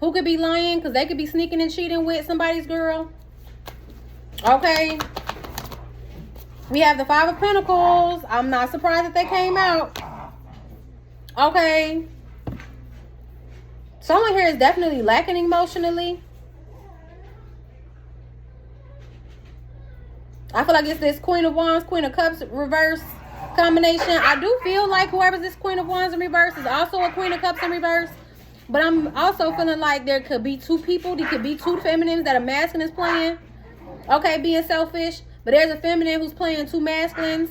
who could be lying because they could be sneaking and cheating with somebody's girl. Okay. We have the Five of Pentacles. I'm not surprised that they came out. Okay. Someone here is definitely lacking emotionally. I feel like it's this Queen of Wands, Queen of Cups reverse combination. I do feel like whoever's this Queen of Wands in reverse is also a Queen of Cups in reverse. But I'm also feeling like there could be two people. There could be two feminines that a masculine is playing. Okay, being selfish. But there's a feminine who's playing two masculines.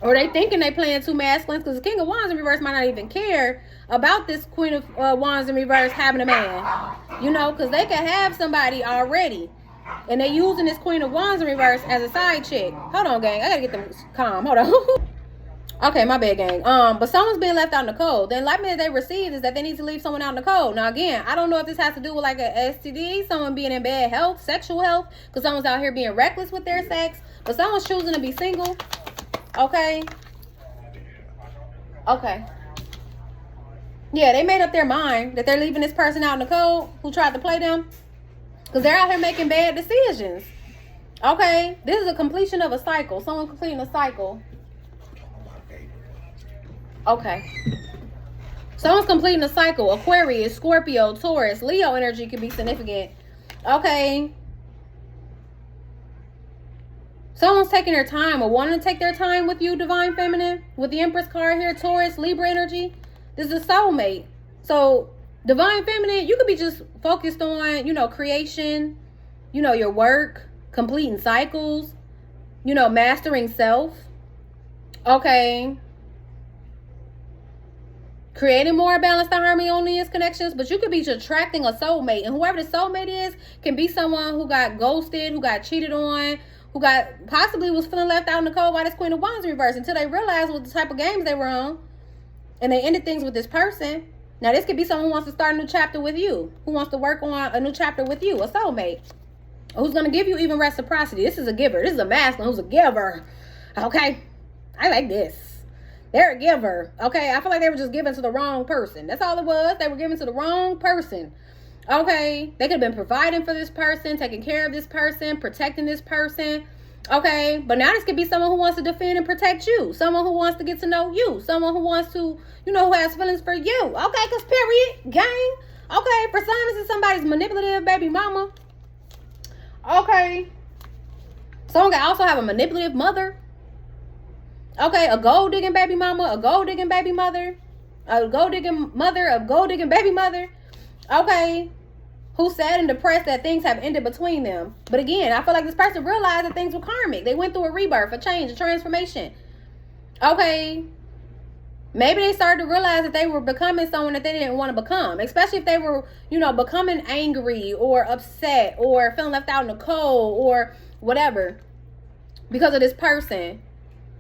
Or they thinking they playing two masculines. Because the King of Wands in reverse might not even care about this Queen of Wands in reverse having a man. You know, because they could have somebody already. And they using this Queen of Wands in reverse as a side chick. Hold on, gang. I gotta get them calm. Hold on. Okay, my bad, gang. But someone's being left out in the cold. The enlightenment they received is that they need to leave someone out in the cold. Now, again, I don't know if this has to do with like a STD, someone being in bad health, sexual health, because someone's out here being reckless with their sex, but someone's choosing to be single. Okay. Okay. Yeah, they made up their mind that they're leaving this person out in the cold who tried to play them, because they're out here making bad decisions. Okay, this is a completion of a cycle. Someone completing a cycle. Okay. Someone's completing a cycle. Aquarius, Scorpio, Taurus, Leo energy could be significant. Okay. Someone's taking their time or wanting to take their time with you, Divine Feminine. With the Empress card here, Taurus, Libra energy. This is a soulmate. So, Divine Feminine, you could be just focused on, creation, your work, completing cycles, mastering self. Okay. Creating more balanced and harmonious connections, but you could be attracting a soulmate. And whoever the soulmate is can be someone who got ghosted, who got cheated on, who possibly was feeling left out in the cold by this Queen of Wands in reverse until they realized what the type of games they were on. And they ended things with this person. Now, this could be someone who wants to start a new chapter with you, who wants to work on a new chapter with you, a soulmate, who's going to give you even reciprocity. This is a giver. This is a masculine who's a giver. Okay? I like this. They're a giver. Okay? I feel like they were just giving to the wrong person. That's all it was. They were giving to the wrong person. Okay? They could have been providing for this person, taking care of this person, protecting this person. Okay? But now this could be someone who wants to defend and protect you. Someone who wants to get to know you. Someone who wants to, who has feelings for you. Okay? Because period. Gang. Okay? For some, this is somebody's manipulative baby mama. Okay. Someone can also have a manipulative mother. Okay, a gold-digging baby mama, a gold-digging baby mother, a gold-digging mother, a gold-digging baby mother. Okay. Who's sad and depressed that things have ended between them. But again, I feel like this person realized that things were karmic. They went through a rebirth, a change, a transformation. Okay. Maybe they started to realize that they were becoming someone that they didn't want to become. Especially if they were, becoming angry or upset or feeling left out in the cold or whatever because of this person.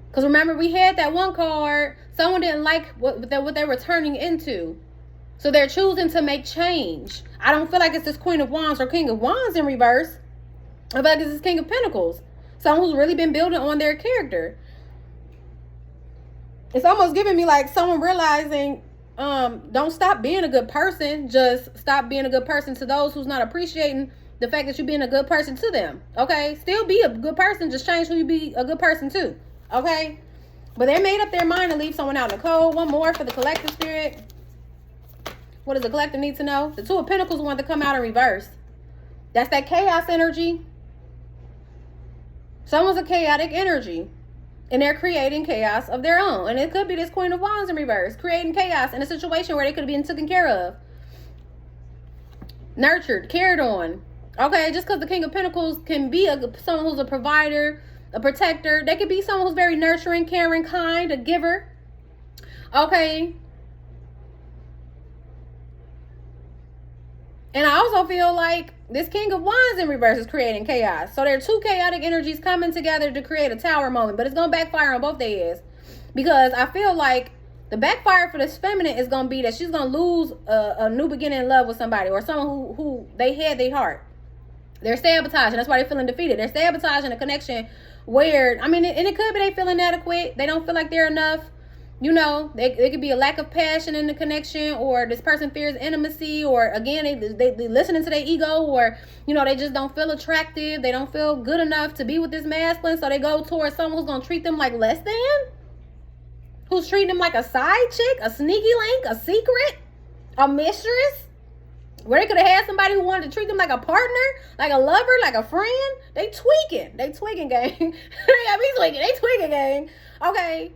Because remember, we had that one card. Someone didn't like what they were turning into. So they're choosing to make change. I don't feel like it's this Queen of Wands or King of Wands in reverse. I feel like it's this King of Pentacles. Someone who's really been building on their character. It's almost giving me like someone realizing, don't stop being a good person. Just stop being a good person to those who's not appreciating the fact that you're being a good person to them. Okay? Still be a good person. Just change who you be a good person to. Okay? But they made up their mind to leave someone out in the cold. One more for the collective spirit. What does the collective need to know? The Two of Pentacles want to come out in reverse. That's that chaos energy. Someone's a chaotic energy. And they're creating chaos of their own. And it could be this Queen of Wands in reverse. Creating chaos in a situation where they could have been taken care of. Nurtured. Cared on. Okay? Just because the King of Pentacles can be someone who's a provider, a protector. They could be someone who's very nurturing, caring, kind, a giver. Okay? And I also feel like this King of Wands in reverse is creating chaos. So there are two chaotic energies coming together to create a tower moment. But it's going to backfire on both their heads. Because I feel like the backfire for this feminine is going to be that she's going to lose a new beginning in love with somebody. Or someone who they had their heart. They're sabotaging. That's why they're feeling defeated. They're sabotaging a connection where, and it could be they feel inadequate. They don't feel like they're enough. There could be a lack of passion in the connection, or this person fears intimacy, or again, they listening to their ego, or, they just don't feel attractive. They don't feel good enough to be with this masculine. So they go towards someone who's going to treat them like less than, who's treating them like a side chick, a sneaky link, a secret, a mistress, where they could have had somebody who wanted to treat them like a partner, like a lover, like a friend. They tweaking, gang. They tweaking, gang. Okay.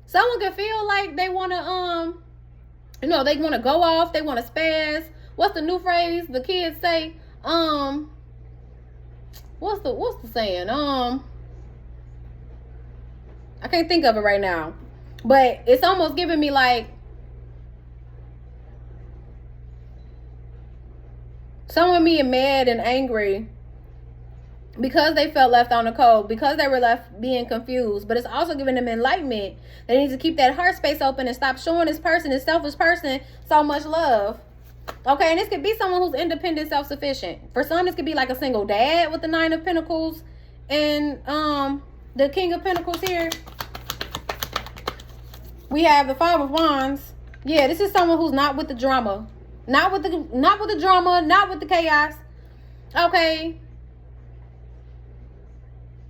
Someone can feel like they want to, they want to go off. They want to spaz. What's the new phrase the kids say? What's the saying? I can't think of it right now. But it's almost giving me like someone being mad and angry because they felt left on the cold, because they were left being confused. But it's also giving them enlightenment. They need to keep that heart space open and stop showing this person, this selfish person, so much love. Okay, and this could be someone who's independent, self-sufficient. For some, this could be like a single dad with the Nine of Pentacles and the King of Pentacles here. We have the Five of Wands. Yeah, this is someone who's not with the drama. Not with the drama, not with the chaos. Okay.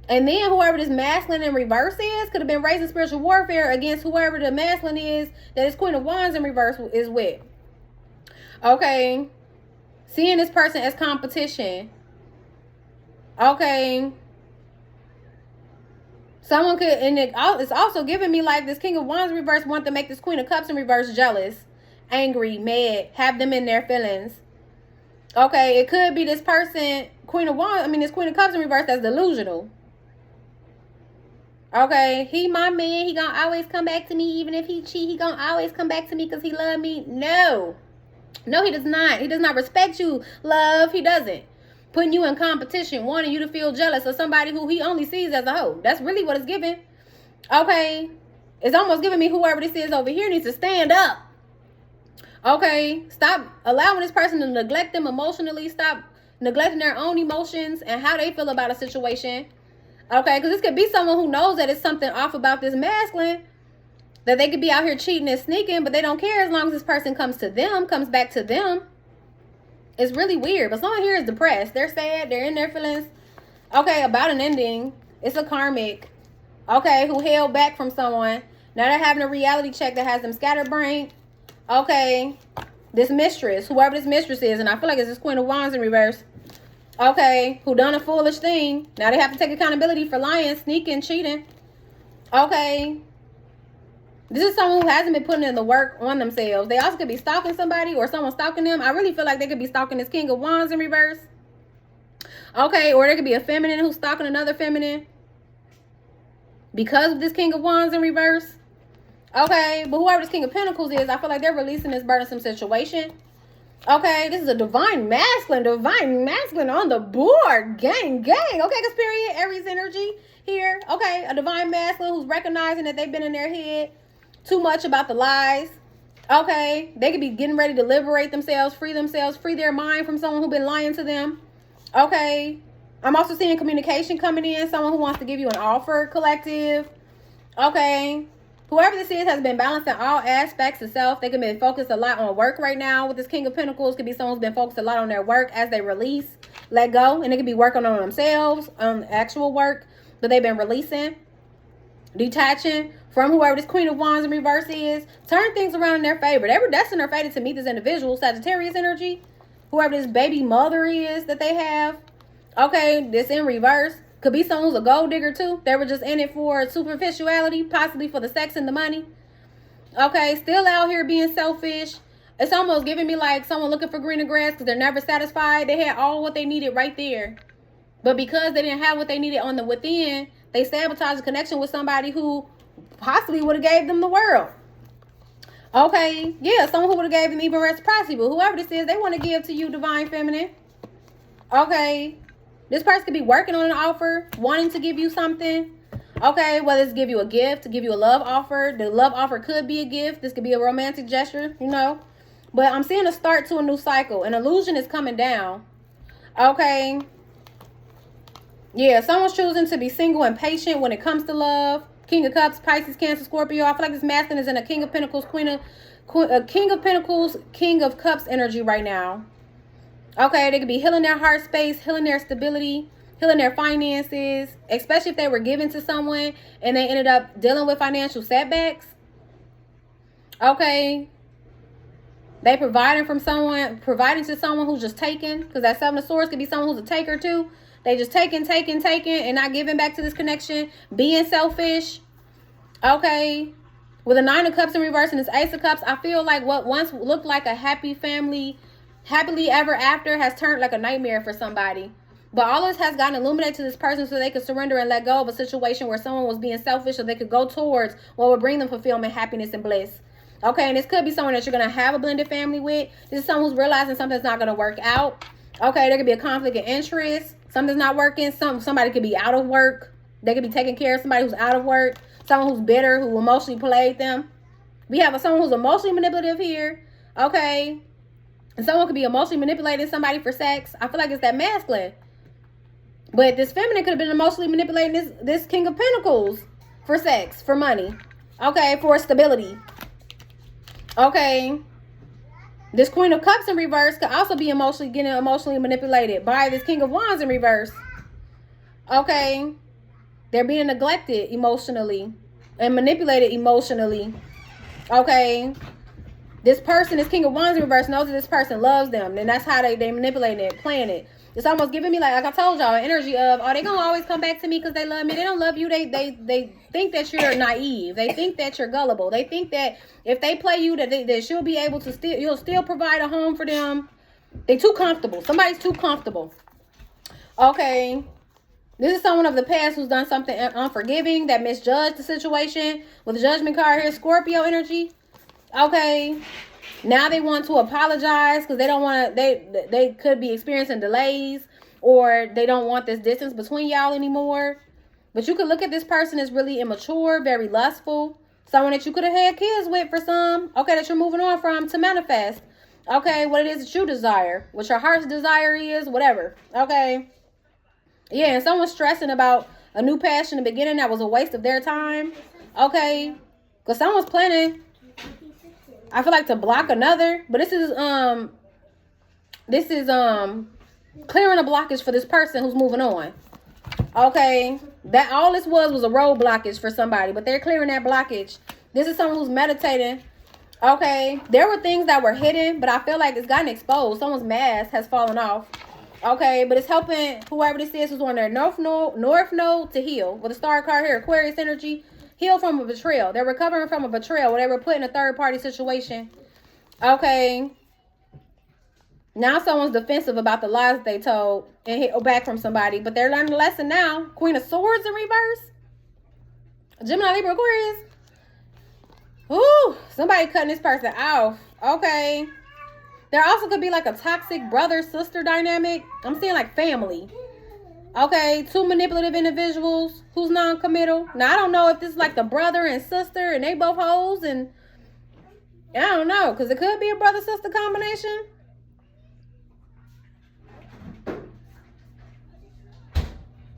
And then whoever this masculine in reverse is could have been raising spiritual warfare against whoever the masculine is that is Queen of Wands in reverse is with. Okay. Seeing this person as competition. Okay. Someone could, and it's also giving me like this King of Wands in reverse want to make this Queen of Cups in reverse jealous, angry, mad, have them in their feelings. Okay, it could be this person, this Queen of Cups in reverse that's delusional. Okay, he my man, he gonna always come back to me. Even if he cheat, he gonna always come back to me because he love me. No, he does not. He does not respect you, love. He doesn't. Putting you in competition, wanting you to feel jealous of somebody who he only sees as a hoe. That's really what it's giving. Okay, it's almost giving me whoever this is over here needs to stand up. Okay, stop allowing this person to neglect them emotionally. Stop neglecting their own emotions and how they feel about a situation. Okay, because this could be someone who knows that it's something off about this masculine, that they could be out here cheating and sneaking, but they don't care as long as this person comes back to them. It's really weird, but someone here is depressed. They're sad, they're in their feelings. Okay, about an ending. It's a karmic, okay, who held back from someone. Now they're having a reality check that has them scatterbrained. Okay, this mistress, whoever this mistress is, and I feel like it's this Queen of Wands in reverse. Okay, who done a foolish thing. Now they have to take accountability for lying, sneaking, cheating. Okay. This is someone who hasn't been putting in the work on themselves. They also could be stalking somebody or someone stalking them. I really feel like they could be stalking this King of Wands in reverse. Okay, or there could be a feminine who's stalking another feminine because of this King of Wands in reverse. Okay, but whoever this King of Pentacles is, I feel like they're releasing this burdensome situation. Okay, this is a divine masculine on the board. Gang. Okay, because period, Aries energy here. Okay, a divine masculine who's recognizing that they've been in their head too much about the lies. Okay, they could be getting ready to liberate themselves, free their mind from someone who's been lying to them. Okay, I'm also seeing communication coming in. Someone who wants to give you an offer, collective. Okay. Whoever this is has been balancing all aspects of self. They can be focused a lot on work right now with this King of Pentacles. Could be someone who's been focused a lot on their work as they release, let go. And they could be working on themselves, on actual work that they've been releasing, detaching from whoever this Queen of Wands in reverse is. Turn things around in their favor. They were destined or fated to meet this individual, Sagittarius energy. Whoever this baby mother is that they have. Okay, this in reverse. Could be someone who's a gold digger too. They were just in it for superficiality, possibly for the sex and the money. Okay, still out here being selfish. It's almost giving me like someone looking for greener grass because they're never satisfied. They had all what they needed right there. But because they didn't have what they needed on the within, they sabotaged the connection with somebody who possibly would have gave them the world. Okay, yeah, someone who would have gave them even reciprocity. But whoever this is, they want to give to you, divine feminine. Okay. This person could be working on an offer, wanting to give you something. Okay, whether it's give you a gift, to give you a love offer. The love offer could be a gift. This could be a romantic gesture, you know. But I'm seeing a start to a new cycle. An illusion is coming down. Okay. Yeah, someone's choosing to be single and patient when it comes to love. King of Cups, Pisces, Cancer, Scorpio. I feel like this masculine is in a King of Pentacles, King of Pentacles, King of Cups energy right now. Okay, they could be healing their heart space, healing their stability, healing their finances, especially if they were given to someone and they ended up dealing with financial setbacks. Okay. They providing to someone who's just taking, because that Seven of Swords could be someone who's a taker too. They just taking, and not giving back to this connection, being selfish. Okay. With a Nine of Cups in reverse and this Ace of Cups, I feel like what once looked like a happy family, happily ever after, has turned like a nightmare for somebody. But all this has gotten illuminated to this person so they could surrender and let go of a situation where someone was being selfish, so they could go towards what would bring them fulfillment, happiness, and bliss. Okay, and this could be someone that you're going to have a blended family with. This is someone who's realizing something's not going to work out. Okay, there could be a conflict of interest. Something's not working. Somebody could be out of work. They could be taking care of somebody who's out of work. Someone who's bitter, who emotionally played them. We have someone who's emotionally manipulative here. Okay. And someone could be emotionally manipulating somebody for sex. I feel like it's that masculine. But this feminine could have been emotionally manipulating this King of Pentacles for sex, for money. Okay, for stability. Okay. This Queen of Cups in reverse could also be getting emotionally manipulated by this King of Wands in reverse. Okay. They're being neglected emotionally and manipulated emotionally. Okay. This person, this King of Wands in reverse, knows that this person loves them. And that's how they manipulate it, playing it. It's almost giving me, like I told y'all, an energy of, oh, they gonna always come back to me because they love me. They don't love you. They think that you're naive. They think that you're gullible. They think that if they play you, that she'll be able to you'll still provide a home for them. They're too comfortable. Somebody's too comfortable. Okay. This is someone of the past who's done something unforgiving, that misjudged the situation. With the Judgment card here, Scorpio energy. Okay. Now they want to apologize because they don't want to, they could be experiencing delays, or they don't want this distance between y'all anymore. But you could look at this person as really immature, very lustful. Someone that you could have had kids with for some. Okay, that you're moving on from to manifest. Okay, what it is that you desire. What your heart's desire is, whatever. Okay. Yeah, and someone's stressing about a new passion in the beginning that was a waste of their time. Okay. Because someone's planning, I feel like, to block another. But this is clearing a blockage for this person who's moving on. Okay. That all this was a road blockage for somebody, but they're clearing that blockage. This is someone who's meditating. Okay. There were things that were hidden, but I feel like it's gotten exposed. Someone's mask has fallen off. Okay, but it's helping whoever this is who's on their north node to heal. With a star card here, Aquarius energy, heal from a betrayal. They're recovering from a betrayal where they were put in a third-party situation. Okay. Now someone's defensive about the lies that they told and hit back from somebody, but they're learning a lesson now. Queen of Swords in reverse. Gemini, Libra, Aquarius. Ooh, somebody cutting this person off. Okay. There also could be like a toxic brother-sister dynamic. I'm seeing like family. Okay, two manipulative individuals who's non-committal. Now, I don't know if this is like the brother and sister and they both hoes, and I don't know, because it could be a brother-sister combination.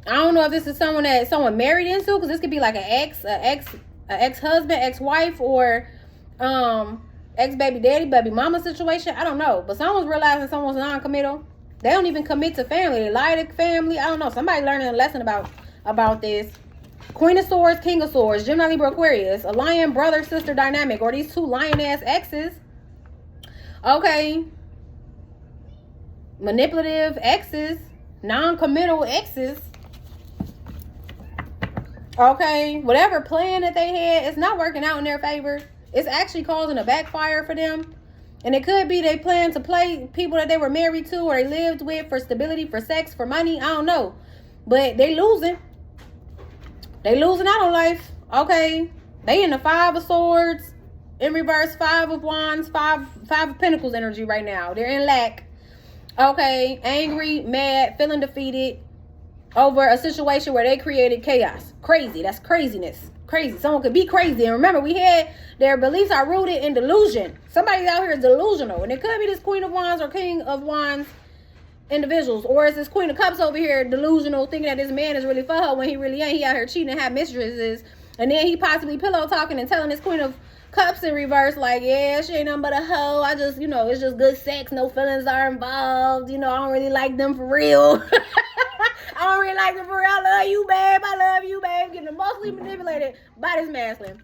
I don't know if this is someone that someone married into, because this could be like an ex-husband, ex-wife, or ex-baby daddy, baby mama situation. I don't know. But someone's realizing someone's non-committal. They don't even commit to family. They lie to family. I don't know. Somebody learning a lesson about this. Queen of Swords, King of Swords, Gemini, Libra, Aquarius. A lion, brother, sister dynamic. Or these two lion-ass exes. Okay. Manipulative exes. Non-committal exes. Okay. Whatever plan that they had, it's not working out in their favor. It's actually causing a backfire for them. And it could be they plan to play people that they were married to or they lived with for stability, for sex, for money. I don't know. But they losing. They losing out on life. Okay. They in the Five of Swords. In reverse, Five of Wands, Five of Pentacles energy right now. They're in lack. Okay. Angry, mad, feeling defeated over a situation where they created chaos. Crazy. That's craziness. Crazy. Someone could be crazy. And remember, we had their beliefs are rooted in delusion. Somebody out here is delusional. And it could be this Queen of Wands or King of Wands individuals. Or is this Queen of Cups over here delusional, thinking that this man is really for her when he really ain't. He out here cheating and have mistresses. And then he possibly pillow talking and telling this Queen of Cups in reverse, like, yeah, she ain't nothing but a hoe. I just, it's just good sex. No feelings are involved. I don't really like them for real. I don't really like them for real. I love you, babe. I love you, babe. Getting emotionally manipulated by this masculine.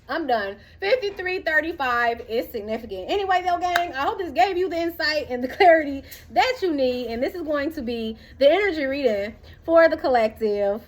I'm done. 5335 is significant. Anyway, though, gang, I hope this gave you the insight and the clarity that you need. And this is going to be the energy reading for the collective.